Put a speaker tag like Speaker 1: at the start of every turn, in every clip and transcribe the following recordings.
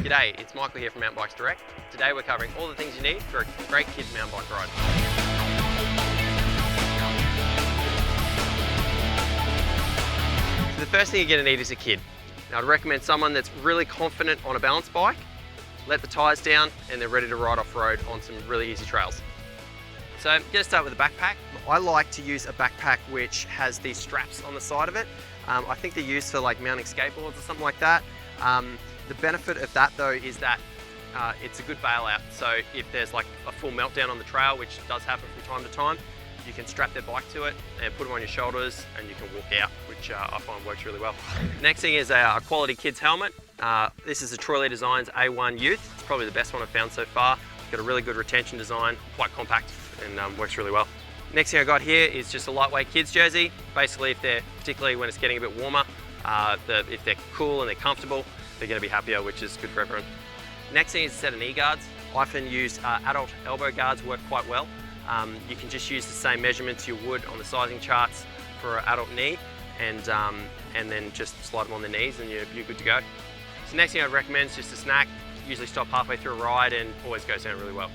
Speaker 1: G'day, it's Michael here from Mountain Bikes Direct. Today we're covering all the things you need for a great kids mountain bike ride. So the first thing you're going to need is a kid. Now I'd recommend someone that's really confident on a balance bike, let the tyres down, and they're ready to ride off-road on some really easy trails. So I'm going to start with a backpack. I like to use a backpack which has these straps on the side of it. I think they're used for like mounting skateboards or something like that. The benefit of that though is that it's a good bailout. So if there's like a full meltdown on the trail, which does happen from time to time, you can strap their bike to it and put them on your shoulders and you can walk out, which I find works really well. Next thing is a quality kids helmet. This is a Troy Lee Designs A1 Youth. It's probably the best one I've found so far. It's got a really good retention design, quite compact, and works really well. Next thing I got here is just a lightweight kids jersey. Basically, particularly when it's getting a bit warmer, if they're cool and they're comfortable, they're going to be happier, which is good for everyone. Next thing is a set of knee guards. I often use adult elbow guards, work quite well. You can just use the same measurements you would on the sizing charts for an adult knee, and then just slide them on the knees and you're good to go. So next thing I'd recommend is just a snack. Usually stop halfway through a ride and always goes down really well.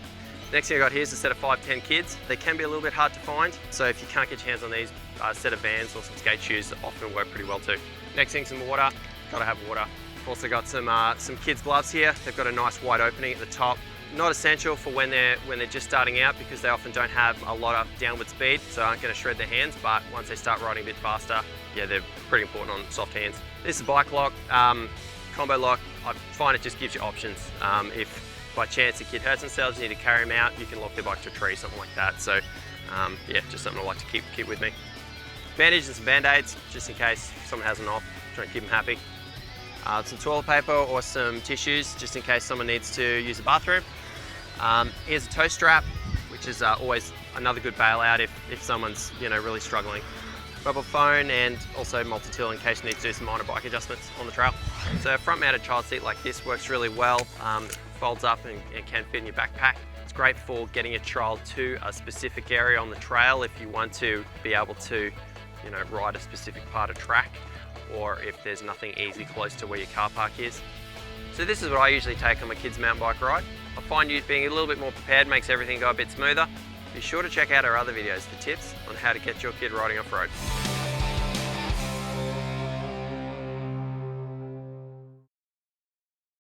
Speaker 1: Next thing I got here is a set of 5'10" kids. They can be a little bit hard to find, so if you can't get your hands on these, a set of Vans or some skate shoes often work pretty well too. Next thing, some water. Gotta have water. Also got some kids gloves here. They've got a nice wide opening at the top. Not essential for when they're just starting out because they often don't have a lot of downward speed, so aren't going to shred their hands, but once they start riding a bit faster, yeah, they're pretty important on soft hands. This is a bike lock, combo lock. I find it just gives you options. If by chance a kid hurts themselves, you need to carry them out, you can lock their bike to a tree, something like that. So yeah, just something I like to keep with me. Bandages and some Band-Aids, just in case someone has them off, trying to keep them happy. Some toilet paper or some tissues, just in case someone needs to use the bathroom. Here's a toe strap, which is always another good bailout if someone's really struggling. Mobile phone and also multi-tool in case you need to do some minor bike adjustments on the trail. So a front-mounted child seat like this works really well. It folds up and can fit in your backpack. It's great for getting a child to a specific area on the trail if you want to be able to ride a specific part of track, or if there's nothing easy close to where your car park is. So this is what I usually take on my kids' mountain bike ride. I find you being a little bit more prepared makes everything go a bit smoother. Be sure to check out our other videos for tips on how to get your kid riding off-road.